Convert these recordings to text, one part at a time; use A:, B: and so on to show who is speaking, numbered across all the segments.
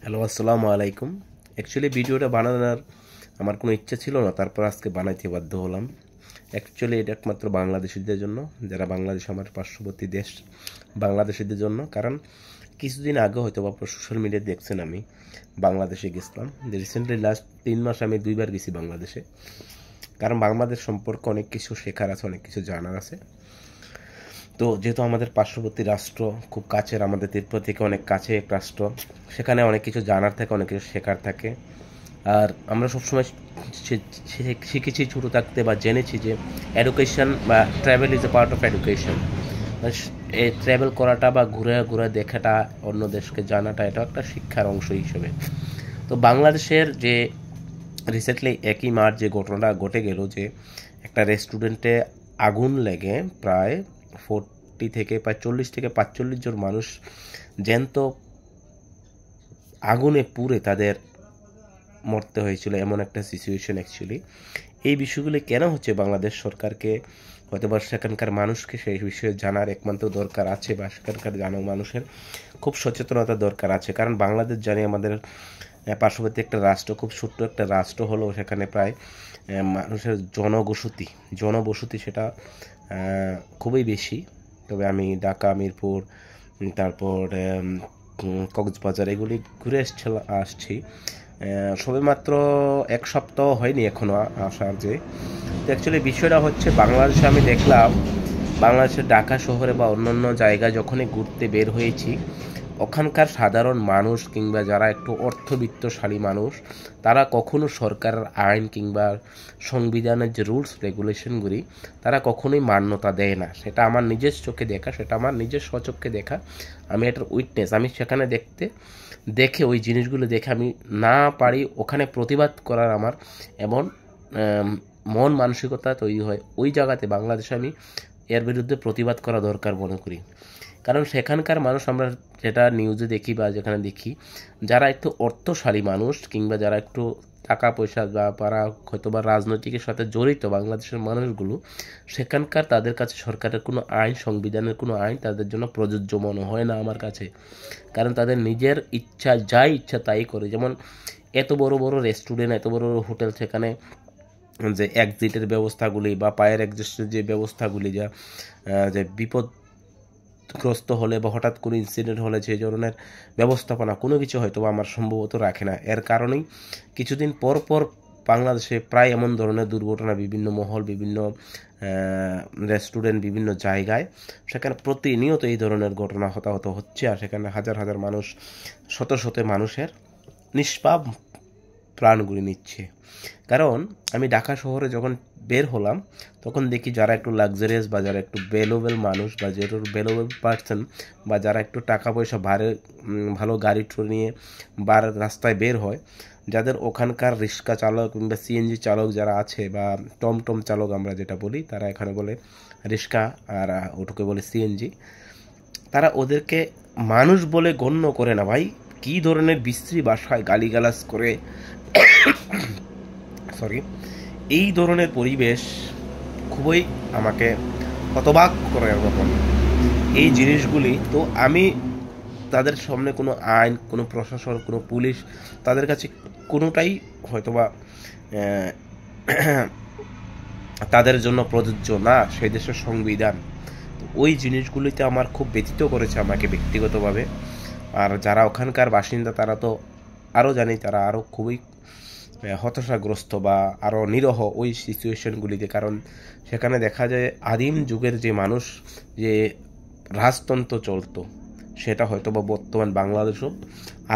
A: Hello, আসসালামু আলাইকুম। Actually ভিডিওটা বানানোর আমার কোনো ইচ্ছা ছিল না, তারপর আজকে বানাইতে বাধ্য হলাম। অ্যাকচুয়ালি এটা একমাত্র বাংলাদেশিদের জন্য, যারা বাংলাদেশ আমার পার্শ্ববর্তী দেশ, বাংলাদেশিদের জন্য। কারণ কিছুদিন আগে হয়তো বা সোশ্যাল মিডিয়ায় দেখছেন আমি বাংলাদেশে গেছিলাম। রিসেন্টলি লাস্ট 3 মাস আমি 2বার গেছি বাংলাদেশে। কারণ বাংলাদেশ সম্পর্কে অনেক কিছু শেখার আছে, অনেক কিছু জানার আছে। তো যেহেতু আমাদের পার্শ্ববর্তী রাষ্ট্র খুব কাছের, আমাদের ত্রিপুরা থেকে অনেক কাছে এক রাষ্ট্র, সেখানে অনেক কিছু জানার থাকে, অনেক কিছু শেখার থাকে। আর আমরা সবসময় শিখেছি ছোটো থাকতে বা জেনেছি যে এডুকেশন বা travel is a part of education. এই ট্রাভেল করাটা বা ঘুরে ঘুরে দেখাটা, অন্য দেশকে জানাটা, এটা একটা শিক্ষার অংশ হিসেবে। তো বাংলাদেশের যে রিসেন্টলি 1 মার্চ যে ঘটনাটা ঘটে গেল, যে একটা রেস্টুরেন্টে আগুন লেগে প্রায় 40 থেকে 45 জন মানুষ জ্যান্ত আগুনে পুড়ে তাদের মরতে হয়েছিল, এমন একটা সিচুয়েশন। অ্যাকচুয়ালি এই বিষয়গুলি কেন হচ্ছে, বাংলাদেশ সরকারকে হয়তোবা সেখানকার মানুষকে সেই বিষয়ে জানার একমাত্র দরকার আছে, বা সেখানকার মানুষের খুব সচেতনতা দরকার আছে। কারণ বাংলাদেশ জানি আমাদের পার্শ্ববর্তী একটা রাষ্ট্র, খুব ছোট্ট একটা রাষ্ট্র হলেও সেখানে প্রায় মানুষের জনবসতি সেটা খুবই বেশি। তবে আমি ঢাকা, মিরপুর, তারপর কক্সবাজার এগুলি ঘুরে আসছি সবেমাত্র 1 সপ্তাহ হয়নি এখনও আসার। যে অ্যাকচুয়ালি বিষয়টা হচ্ছে, বাংলাদেশে আমি দেখলাম, বাংলাদেশের ঢাকা শহরে বা অন্যান্য জায়গায় যখনই ঘুরতে বের হয়েছি, ওখানকার সাধারণ মানুষ কিংবা যারা একটু অর্থবিত্তশালী মানুষ, তারা কখনো সরকারের আইন কিংবা সংবিধানের যে রুলস রেগুলেশনগুলি তারা কখনোই মান্যতা দেয় না। সেটা আমার নিজের চোখে দেখা, সেটা আমার নিজের স্বচক্ষে দেখা, আমি এটার উইটনেস। আমি সেখানে দেখে ওই জিনিসগুলো দেখে আমি না পারি ওখানে প্রতিবাদ করার, আমার এমন মন মানসিকতা তৈরি হয় ওই জায়গাতে বাংলাদেশে আমি এর বিরুদ্ধে প্রতিবাদ করা দরকার মনে করি। কারণ সেখানকার মানুষ, আমরা যেটা নিউজে দেখি বা যেখানে দেখি, যারা একটু অর্থশালী মানুষ কিংবা যারা একটু টাকা পয়সা বা তারা হয়তো বা রাজনৈতিকের সাথে জড়িত বাংলাদেশের মানুষগুলো, সেখানকার তাদের কাছে সরকারের কোনো আইন, সংবিধানের কোনো আইন তাদের জন্য প্রযোজ্য মনে হয় না আমার কাছে। কারণ তাদের নিজের ইচ্ছা, যাই ইচ্ছা তাই করে। যেমন এত বড় বড় রেস্টুরেন্ট, এত বড় বড় হোটেল, সেখানে যে এক্সিটের ব্যবস্থাগুলি বা ফায়ার এক্সিস্টের যে ব্যবস্থাগুলি, যে বিপদগ্রস্ত হলে বা হঠাৎ কোনো ইনসিডেন্ট হলে যে ধরনের ব্যবস্থাপনা, কোনো কিছু হয়তো আমার সম্ভবত রাখে না। এর কারণেই কিছুদিন পর পর বাংলাদেশে প্রায় এমন ধরনের দুর্ঘটনা, বিভিন্ন মহল, বিভিন্ন রেস্টুরেন্ট, বিভিন্ন জায়গায়, সেখানে প্রতিনিয়ত এই ধরনের ঘটনা হতাহত হচ্ছে। আর সেখানে হাজার হাজার মানুষ, শত শত মানুষের নিষ্পাপ প্রাণগুলি নিচ্ছে। কারণ আমি ঢাকা শহরে যখন বের হলাম, তখন দেখি যারা একটু লাক্সারিয়াস বা যারা একটু ভ্যালুয়েবল মানুষ বা যারা ভ্যালুয়েবল পার্সন, বা যারা একটু টাকা পয়সা ভালো গাড়ি নিয়ে রাস্তায় বের হয়, যাদের ওখানকার রিক্সা চালক কিংবা সিএনজি চালক যারা আছে, বা টমটম চালক আমরা যেটা বলি, তারা এখানে বলে রিক্সা, আর ওটাকে বলে সিএনজি, তারা ওদেরকে মানুষ বলে গণ্য করে না। ভাই, কী ধরনের বিশ্রী ভাষায় গালিগালাজ করে, সরি, এই ধরনের পরিবেশ খুবই আমাকে হতবাক করে। এরকম এই জিনিসগুলি, তো আমি তাদের সামনে কোনো আইন, কোনো প্রশাসন, কোনো পুলিশ, তাদের কাছে কোনোটাই হয়তোবা তাদের জন্য প্রযোজ্য না, সেই দেশের সংবিধান। তো ওই জিনিসগুলিতে আমার খুব ব্যথিত করেছে আমাকে ব্যক্তিগতভাবে। আর যারা ওখানকার বাসিন্দা, তারা তো আরও জানি, তারা আরও খুবই হতাশাগ্রস্ত বা আরও নিরহ ওই সিচুয়েশনগুলিতে। কারণ সেখানে দেখা যায় আদিম যুগের যে মানুষ, যে রাজতন্ত্র চলতো, সেটা হয়তো বা বর্তমান বাংলাদেশও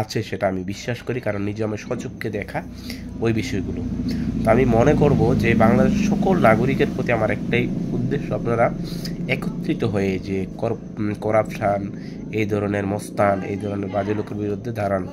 A: আছে, সেটা আমি বিশ্বাস করি। কারণ নিজে আমি স্বচক্ষে দেখা ওই বিষয়গুলো। তো আমি মনে করব যে বাংলাদেশের সকল নাগরিকের প্রতি আমার একটাই উদ্দেশ্য, আপনারা একত্রিত হয়ে যে করাপশান, এই ধরনের মস্তান, এই ধরনের বাজে লোকের বিরুদ্ধে দাঁড়ান।